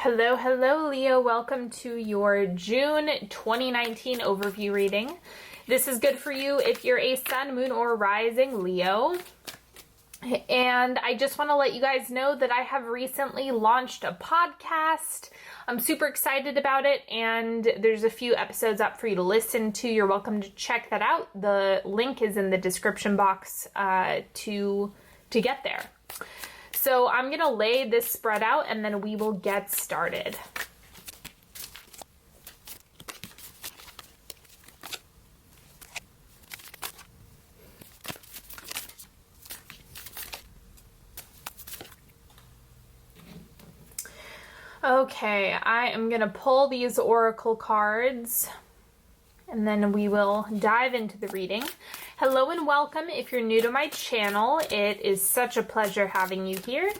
Hello, hello, Leo. Welcome to your June 2019 overview reading. This is good for you if you're a sun, moon, or rising Leo. And I just want to let you guys know that I have recently launched a podcast. I'm super excited about it, and there's a few episodes up for you to listen to. You're welcome to check that out. The link is in the description box to get there. So I'm going to lay this spread out and then we will get started. Okay, I am going to pull these oracle cards and then we will dive into the reading. Hello and welcome. If you're new to my channel, it is such a pleasure having you here.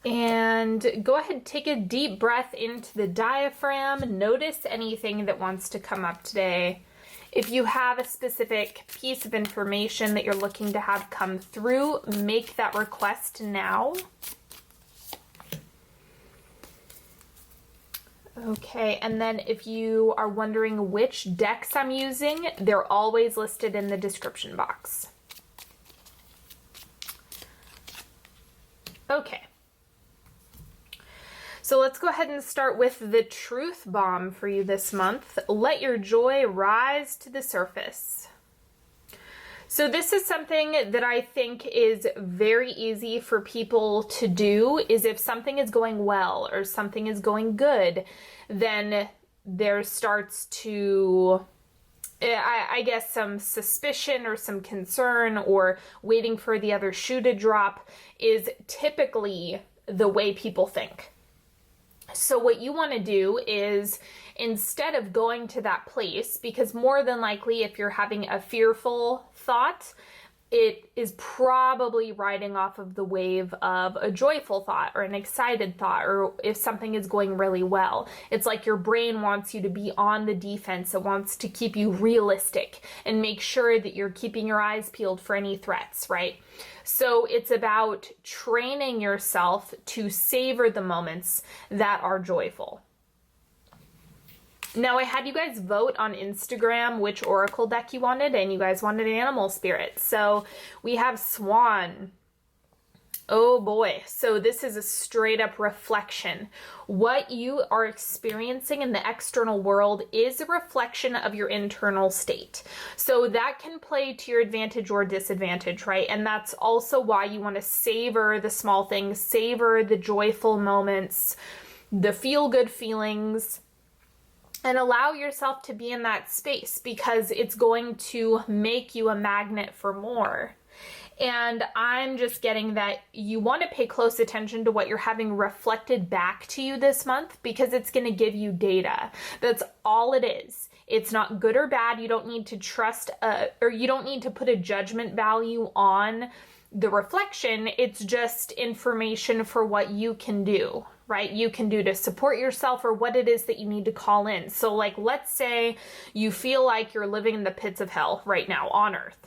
And go ahead, take a deep breath into the diaphragm. Notice anything that wants to come up today. If you have a specific piece of information that you're looking to have come through, make that request now. Okay, and then if you are wondering which decks I'm using, they're always listed in the description box. Okay. So let's go ahead and start with the truth bomb for you this month. Let your joy rise to the surface. So this is something that I think is very easy for people to do, is if something is going well or something is going good, then there starts to, I guess, some suspicion or some concern or waiting for the other shoe to drop is typically the way people think. So what you want to do is, instead of going to that place, because more than likely if you're having a fearful thought, it is probably riding off of the wave of a joyful thought or an excited thought, or if something is going really well. It's like your brain wants you to be on the defense. It wants to keep you realistic and make sure that you're keeping your eyes peeled for any threats, right? So it's about training yourself to savor the moments that are joyful. Now, I had you guys vote on Instagram which oracle deck you wanted, and you guys wanted animal spirits. So we have Swan. Oh boy. So this is a straight up reflection. What you are experiencing in the external world is a reflection of your internal state. So that can play to your advantage or disadvantage, right? And that's also why you want to savor the small things, savor the joyful moments, the feel-good feelings, and allow yourself to be in that space, because it's going to make you a magnet for more. And I'm just getting that you want to pay close attention to what you're having reflected back to you this month, because it's going to give you data. That's all it is. It's not good or bad. You don't need to trust, or you don't need to put a judgment value on the reflection. It's just information for what you can do, right? You can do to support yourself, or what it is that you need to call in. So like, let's say you feel like you're living in the pits of hell right now on earth.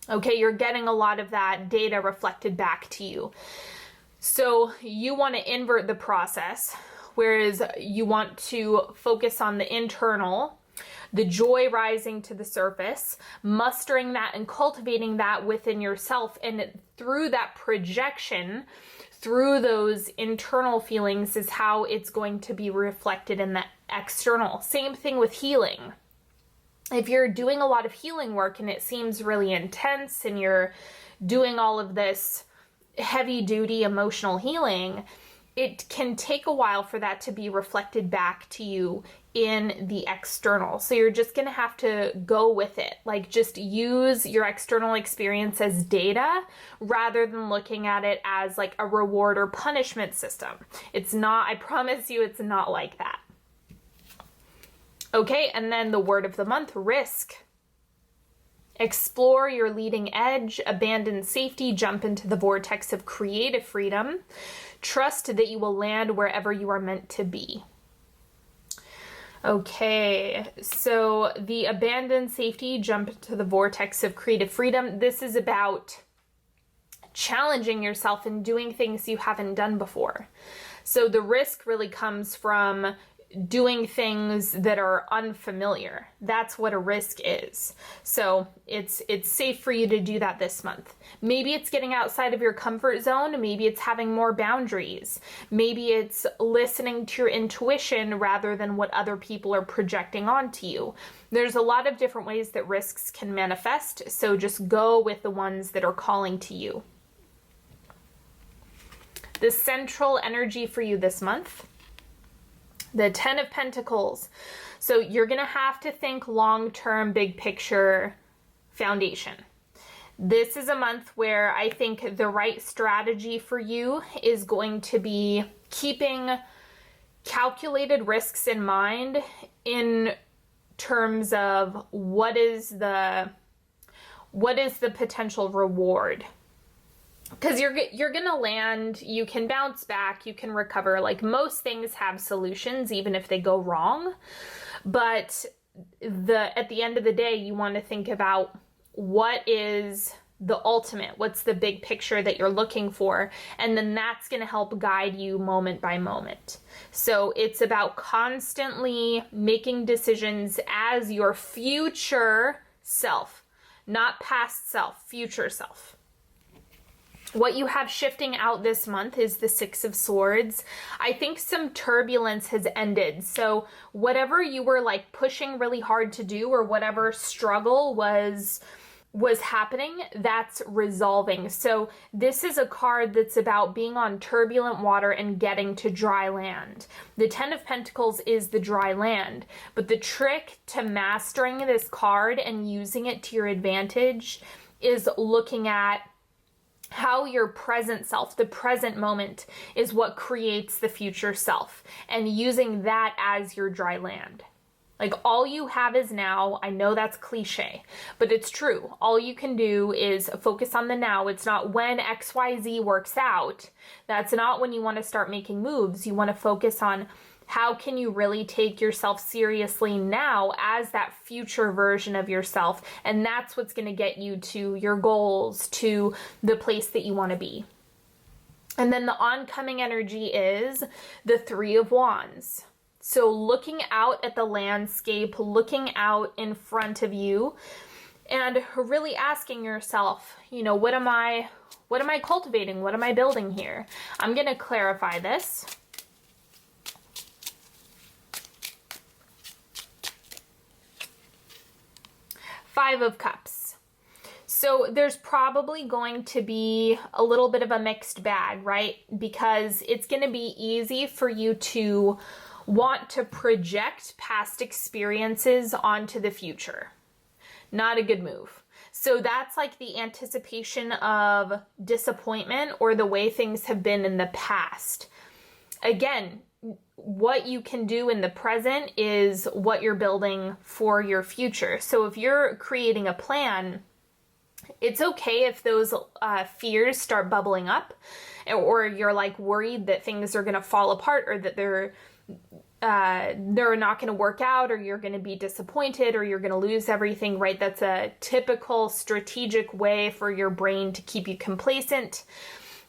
Okay, you're getting a lot of that data reflected back to you. So you want to invert the process, whereas you want to focus on the internal, the joy rising to the surface, mustering that and cultivating that within yourself. And through that projection, through those internal feelings, is how it's going to be reflected in the external. Same thing with healing. If you're doing a lot of healing work and it seems really intense and you're doing all of this heavy duty emotional healing, it can take a while for that to be reflected back to you in the external. So you're just going to have to go with it. Like, just use your external experience as data rather than looking at it as like a reward or punishment system. It's not, I promise you, it's not like that. Okay, and then the word of the month, risk. Explore your leading edge, abandon safety, jump into the vortex of creative freedom. Trust that you will land wherever you are meant to be. Okay, so the abandon safety, jump into the vortex of creative freedom. This is about challenging yourself and doing things you haven't done before. So the risk really comes from doing things that are unfamiliar. That's what a risk is. So it's safe for you to do that this month. Maybe it's getting outside of your comfort zone. Maybe it's having more boundaries. Maybe it's listening to your intuition rather than what other people are projecting onto you. There's a lot of different ways that risks can manifest. So just go with the ones that are calling to you. The central energy for you this month, the 10 of Pentacles. So you're going to have to think long-term, big picture foundation. This is a month where I think the right strategy for you is going to be keeping calculated risks in mind in terms of what is the potential reward. Because you're going to land, you can bounce back, you can recover. Like most things have solutions, even if they go wrong. But at the end of the day, you want to think about what is the ultimate, what's the big picture that you're looking for. And then that's going to help guide you moment by moment. So it's about constantly making decisions as your future self, not past self, future self. What you have shifting out this month is the Six of Swords. I think some turbulence has ended. So whatever you were like pushing really hard to do, or whatever struggle was happening, that's resolving. So this is a card that's about being on turbulent water and getting to dry land. The 10 of Pentacles is the dry land, but the trick to mastering this card and using it to your advantage is looking at how your present self, the present moment, is what creates the future self, and using that as your dry land. Like all you have is now. I know that's cliche, but it's true. All you can do is focus on the now. It's not when XYZ works out. That's not when you want to start making moves. You want to focus on how can you really take yourself seriously now as that future version of yourself? And that's what's going to get you to your goals, to the place that you want to be. And then the oncoming energy is the Three of Wands. So looking out at the landscape, looking out in front of you, and really asking yourself, you know, what am I cultivating? What am I building here? I'm going to clarify this. Five of Cups. So there's probably going to be a little bit of a mixed bag, right? Because it's going to be easy for you to want to project past experiences onto the future. Not a good move. So that's like the anticipation of disappointment or the way things have been in the past. Again, what you can do in the present is what you're building for your future. So if you're creating a plan, it's okay if those fears start bubbling up, or you're like worried that things are going to fall apart, or that they're not going to work out, or you're going to be disappointed, or you're going to lose everything, right? That's a typical strategic way for your brain to keep you complacent.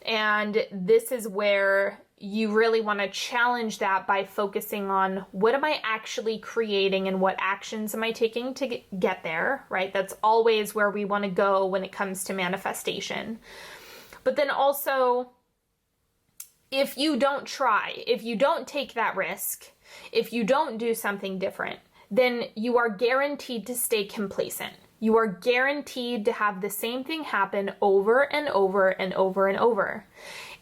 And this is where you really want to challenge that by focusing on what am I actually creating and what actions am I taking to get there, right? That's always where we want to go when it comes to manifestation. But then also, if you don't try, if you don't take that risk, if you don't do something different, then you are guaranteed to stay complacent. You are guaranteed to have the same thing happen over and over and over and over.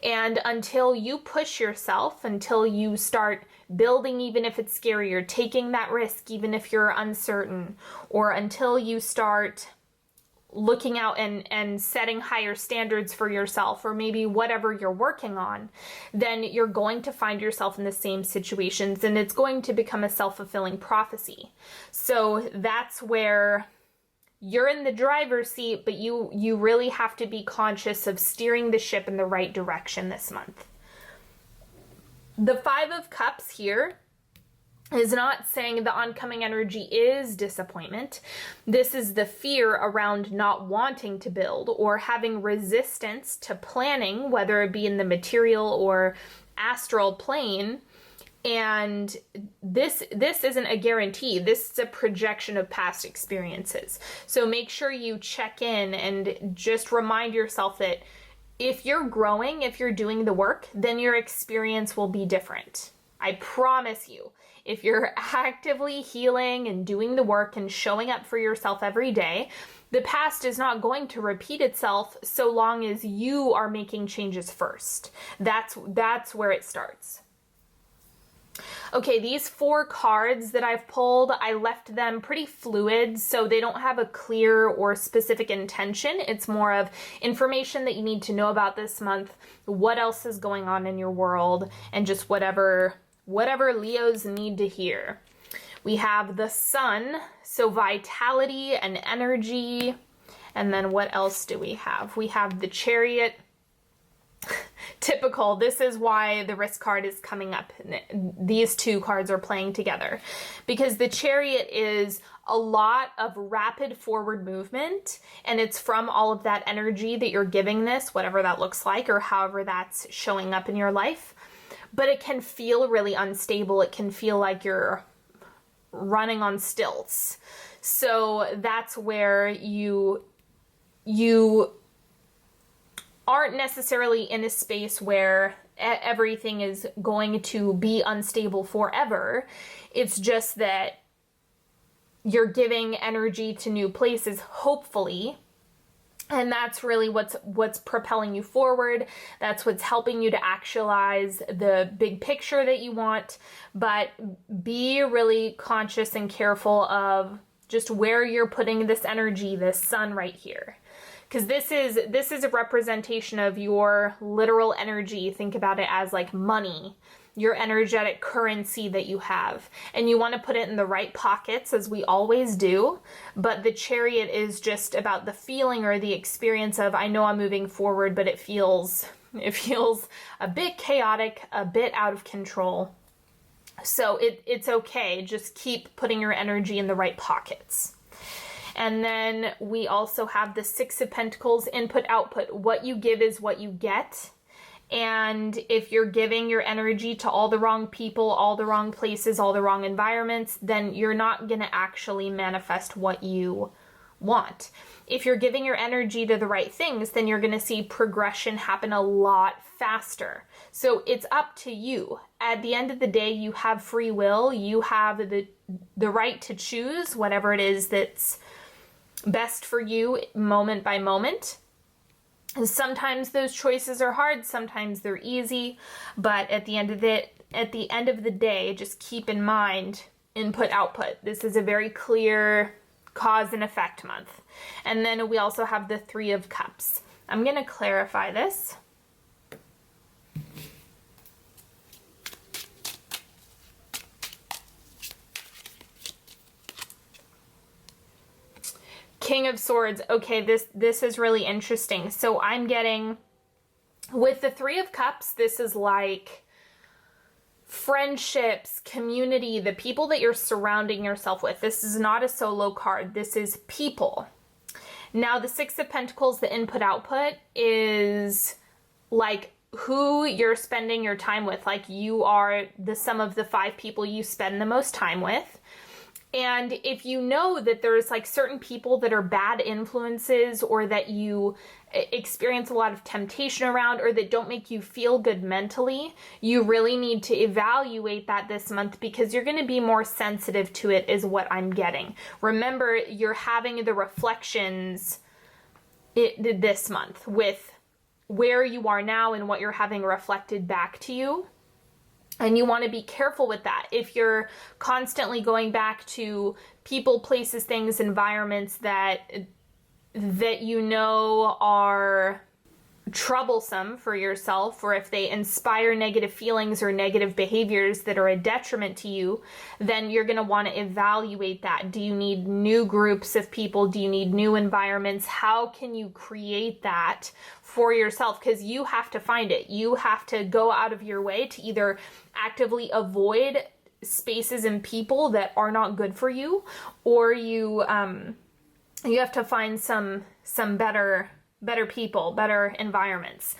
And until you push yourself, until you start building, even if it's scary, or taking that risk, even if you're uncertain, or until you start looking out and setting higher standards for yourself, or maybe whatever you're working on, then you're going to find yourself in the same situations, and it's going to become a self-fulfilling prophecy. So that's where you're in the driver's seat, but you really have to be conscious of steering the ship in the right direction this month. The Five of Cups here is not saying the oncoming energy is disappointment. This is the fear around not wanting to build or having resistance to planning, whether it be in the material or astral plane. And this isn't a guarantee. This is a projection of past experiences. So make sure you check in and just remind yourself that if you're growing, if you're doing the work, then your experience will be different. I promise you. If you're actively healing and doing the work and showing up for yourself every day, the past is not going to repeat itself so long as you are making changes first. That's where it starts. Okay, these 4 cards that I've pulled, I left them pretty fluid, so they don't have a clear or specific intention. It's more of information that you need to know about this month, what else is going on in your world, and just whatever Leos need to hear. We have the Sun, so vitality and energy. And then what else do we have? We have the Chariot. Typical. This is why the risk card is coming up. These 2 cards are playing together because the Chariot is a lot of rapid forward movement, and it's from all of that energy that you're giving this, whatever that looks like or however that's showing up in your life. But it can feel really unstable. It can feel like you're running on stilts. So that's where you aren't necessarily in a space where everything is going to be unstable forever. It's just that you're giving energy to new places, hopefully. And that's really what's propelling you forward. That's what's helping you to actualize the big picture that you want. But be really conscious and careful of just where you're putting this energy, this Sun right here. Because this is a representation of your literal energy. Think about it as like money, your energetic currency that you have. And you want to put it in the right pockets, as we always do. But the Chariot is just about the feeling or the experience of, I know I'm moving forward, but it feels a bit chaotic, a bit out of control. So it's okay. Just keep putting your energy in the right pockets. And then we also have the 6 of Pentacles, input, output. What you give is what you get. And if you're giving your energy to all the wrong people, all the wrong places, all the wrong environments, then you're not going to actually manifest what you want. If you're giving your energy to the right things, then you're going to see progression happen a lot faster. So it's up to you. At the end of the day, you have free will. You have the right to choose whatever it is that's best for you moment by moment. And sometimes those choices are hard, sometimes they're easy, but at the end of the day, just keep in mind input output. This is a very clear cause and effect month. And then we also have the 3 of Cups. I'm going to clarify this. King of Swords. Okay, this is really interesting. So I'm getting, with the 3 of Cups, this is like friendships, community, the people that you're surrounding yourself with. This is not a solo card. This is people. Now the 6 of Pentacles, the input output, is like who you're spending your time with. Like you are the sum of the 5 people you spend the most time with. And if you know that there's like certain people that are bad influences or that you experience a lot of temptation around or that don't make you feel good mentally, you really need to evaluate that this month because you're going to be more sensitive to it is what I'm getting. Remember, you're having the reflections this month with where you are now and what you're having reflected back to you. And you want to be careful with that. If you're constantly going back to people, places, things, environments that you know are troublesome for yourself, or if they inspire negative feelings or negative behaviors that are a detriment to you, then you're going to want to evaluate that. Do you need new groups of people? Do you need new environments? How can you create that for yourself? Because you have to find it. You have to go out of your way to either actively avoid spaces and people that are not good for you, or you have to find some better people, better environments.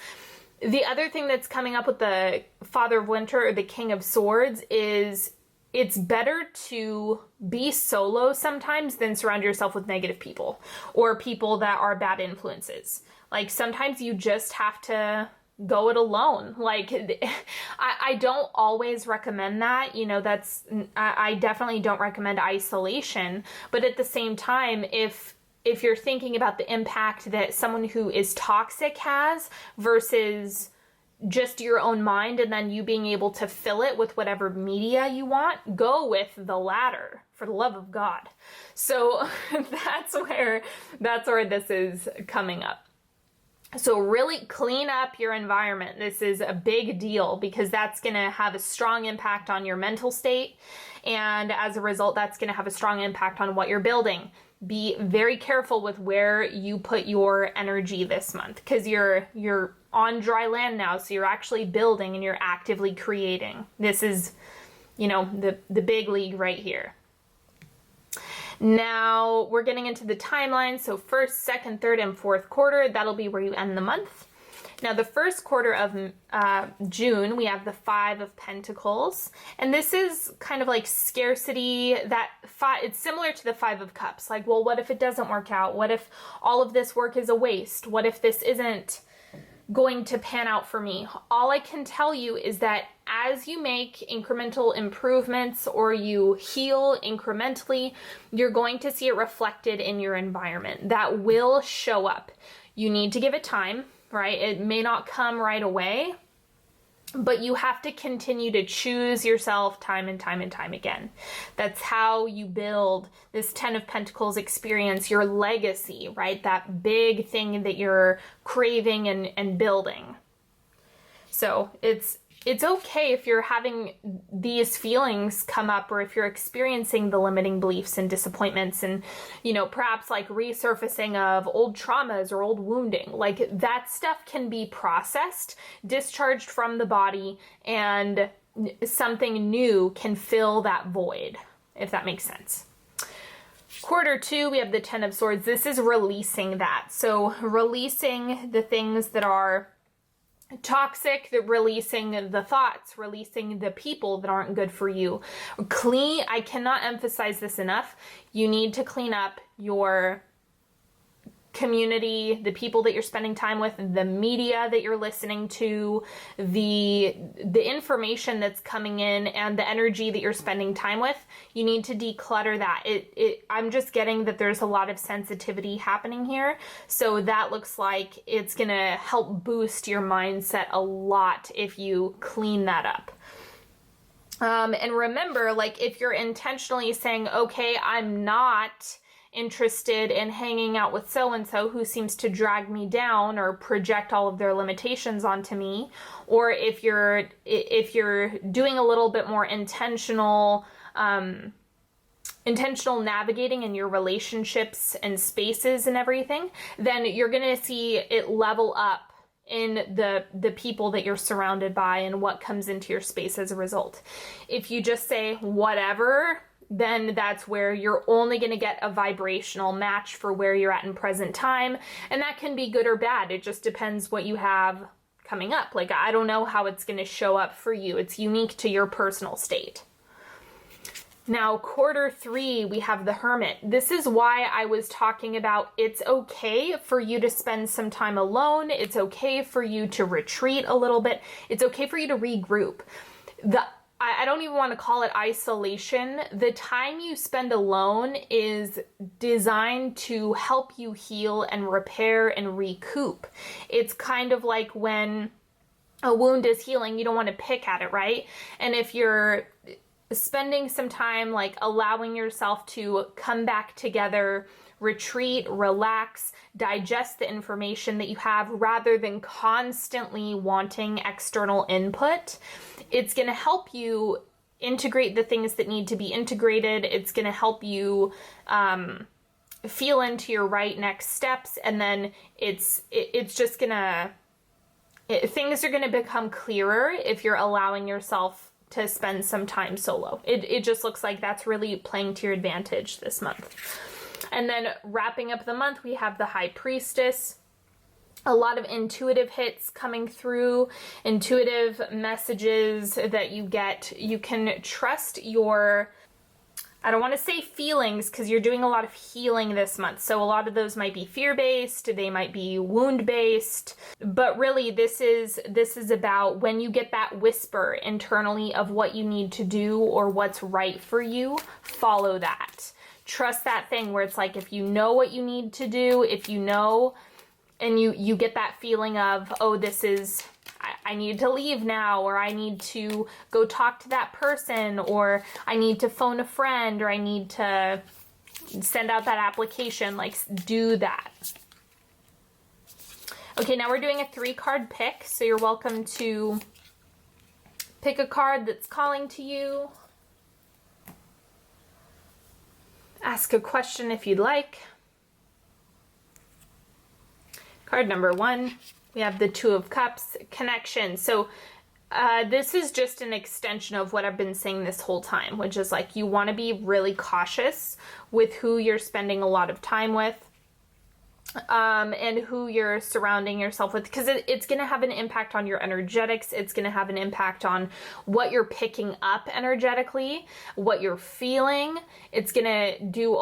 The other thing that's coming up with the Father of Winter or the King of Swords is it's better to be solo sometimes than surround yourself with negative people or people that are bad influences. Like sometimes you just have to go it alone. Like I don't always recommend that, you know, I definitely don't recommend isolation, but at the same time, if you're thinking about the impact that someone who is toxic has versus just your own mind and then you being able to fill it with whatever media you want, go with the latter, for the love of God. So that's where this is coming up. So really clean up your environment. This is a big deal because that's going to have a strong impact on your mental state. And as a result, that's going to have a strong impact on what you're building. Be very careful with where you put your energy this month because you're on dry land now. So you're actually building and you're actively creating. This is, you know, the big league right here. Now we're getting into the timeline. So first, second, third, and fourth quarter, that'll be where you end the month. Now the first quarter of June, we have the Five of Pentacles. And this is kind of like scarcity. It's similar to the Five of Cups. Like, well, what if it doesn't work out? What if all of this work is a waste? What if this isn't going to pan out for me? All I can tell you is that as you make incremental improvements or you heal incrementally, you're going to see it reflected in your environment. That will show up. You need to give it time, right? It may not come right away, but you have to continue to choose yourself time and time and time again. That's how you build this Ten of Pentacles experience, your legacy, right? That big thing that you're craving and building. So it's okay if you're having these feelings come up or if you're experiencing the limiting beliefs and disappointments and, you know, perhaps like resurfacing of old traumas or old wounding. Like that stuff can be processed, discharged from the body, and something new can fill that void, if that makes sense. Quarter two, we have the Ten of Swords. This is releasing that. So releasing the things that are toxic, releasing the thoughts, releasing the people that aren't good for you. I cannot emphasize this enough. You need to clean up your community, the people that you're spending time with, the media that you're listening to, the information that's coming in, and the energy that you're spending time with. You need to declutter that. I'm just getting that there's a lot of sensitivity happening here. So that looks like it's gonna help boost your mindset a lot if you clean that up. And remember, like if you're intentionally saying, okay, I'm not interested in hanging out with so-and-so who seems to drag me down or project all of their limitations onto me, or if you're doing a little bit more intentional navigating in your relationships and spaces and everything, then you're going to see it level up in the people that you're surrounded by and what comes into your space as a result. If you just say whatever, then that's where you're only going to get a vibrational match for where you're at in present time. And that can be good or bad. It just depends what you have coming up. Like, I don't know how it's going to show up for you. It's unique to your personal state. Now, quarter three, we have the Hermit. This is why I was talking about it's okay for you to spend some time alone. It's okay for you to retreat a little bit. It's okay for you to regroup. I don't even want to call it isolation. The time you spend alone is designed to help you heal and repair and recoup. It's kind of like when a wound is healing, you don't want to pick at it, right? And if you're spending some time like allowing yourself to come back together, retreat, relax, digest the information that you have rather than constantly wanting external input, it's going to help you integrate the things that need to be integrated. It's going to help you feel into your right next steps. And then it's just going to, things are going to become clearer if you're allowing yourself to spend some time solo. It just looks like that's really playing to your advantage this month. And then wrapping up the month, we have the High Priestess. a lot of intuitive hits coming through, intuitive messages that you get. You can trust your, I don't want to say feelings, because you're doing a lot of healing this month. So a lot of those might be fear-based, they might be wound-based, but really this is about when you get that whisper internally of what you need to do or what's right for you, follow that. Trust that thing where it's like, if you know what you need to do, if you know, and you get that feeling of, oh, this is, I need to leave now, or I need to go talk to that person, or I need to phone a friend, or I need to send out that application, like do that. Okay, now we're doing a 3-card pick, so you're welcome to pick a card that's calling to you. Ask a question if you'd like. Card number 1, we have the 2 of Cups, connection. So this is just an extension of what I've been saying this whole time, which is like you want to be really cautious with who you're spending a lot of time with, and who you're surrounding yourself with, because it's going to have an impact on your energetics. It's going to have an impact on what you're picking up energetically, what you're feeling. It's going to do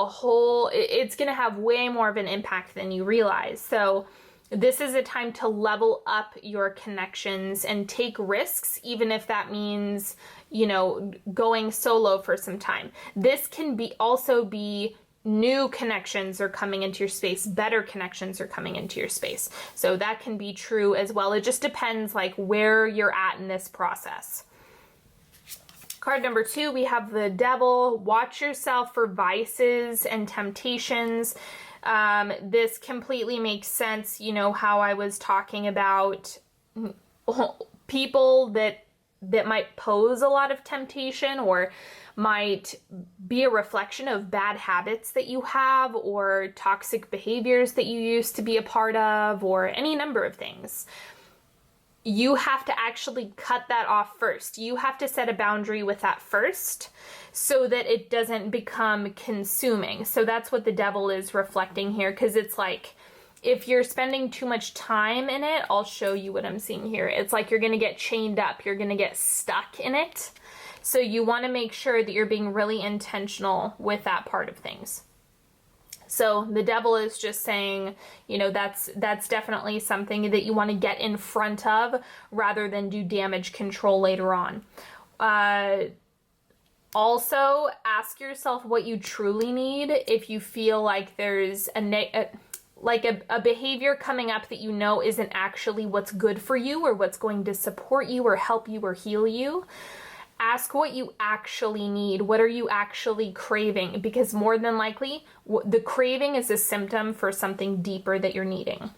it's going to have way more of an impact than you realize. So this is a time to level up your connections and take risks, even if that means, you know, going solo for some time. This can also be new connections are coming into your space, better connections are coming into your space. So that can be true as well. It just depends like where you're at in this process. Card number 2, we have the Devil. Watch yourself for vices and temptations. This completely makes sense. You know how I was talking about people that might pose a lot of temptation or might be a reflection of bad habits that you have or toxic behaviors that you used to be a part of, or any number of things. You have to actually cut that off first. You have to set a boundary with that first so that it doesn't become consuming. So that's what the Devil is reflecting here, because it's like, if you're spending too much time in it, I'll show you what I'm seeing here. It's like you're going to get chained up. You're going to get stuck in it. So you want to make sure that you're being really intentional with that part of things. So the Devil is just saying, you know, that's definitely something that you want to get in front of rather than do damage control later on. Also, ask yourself what you truly need. If you feel like there's a behavior coming up that you know isn't actually what's good for you or what's going to support you or help you or heal you, ask what you actually need. What are you actually craving? Because more than likely, the craving is a symptom for something deeper that you're needing.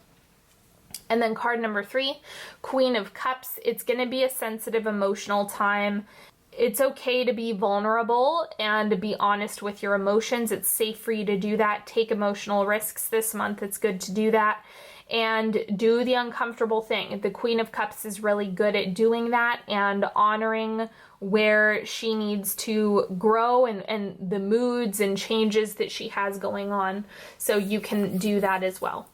And then card number 3, Queen of Cups. It's going to be a sensitive, emotional time. It's okay to be vulnerable and to be honest with your emotions. It's safe for you to do that. Take emotional risks this month. It's good to do that. And do the uncomfortable thing. The Queen of Cups is really good at doing that and honoring where she needs to grow and the moods and changes that she has going on. So you can do that as well.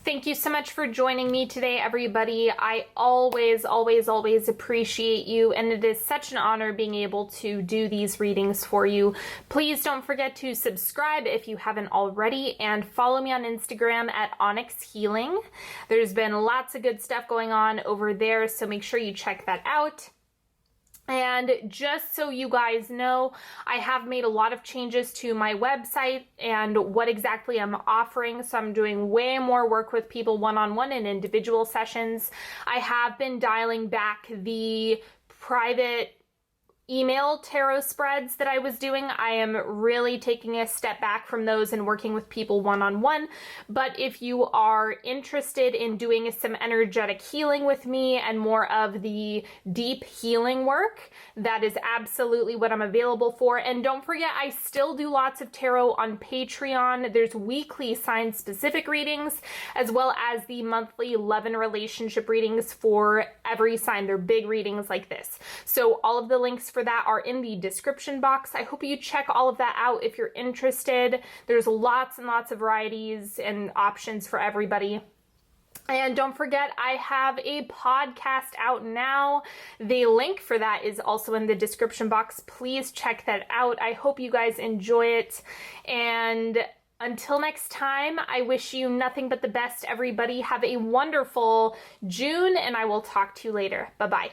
Thank you so much for joining me today, everybody. I always, always, always appreciate you, and it is such an honor being able to do these readings for you. Please don't forget to subscribe if you haven't already, and follow me on Instagram at Onyx Healing. There's been lots of good stuff going on over there, so make sure you check that out. And just so you guys know, I have made a lot of changes to my website and what exactly I'm offering. So I'm doing way more work with people one-on-one in individual sessions. I have been dialing back the private email tarot spreads that I was doing. I am really taking a step back from those and working with people one-on-one. But if you are interested in doing some energetic healing with me and more of the deep healing work, that is absolutely what I'm available for. And don't forget, I still do lots of tarot on Patreon. There's weekly sign-specific readings, as well as the monthly love and relationship readings for every sign. They're big readings like this. So all of the links for that are in the description box. I hope you check all of that out if you're interested. There's lots and lots of varieties and options for everybody. And don't forget, I have a podcast out now. The link for that is also in the description box. Please check that out. I hope you guys enjoy it. And until next time, I wish you nothing but the best, everybody. Have a wonderful June, and I will talk to you later. Bye-bye.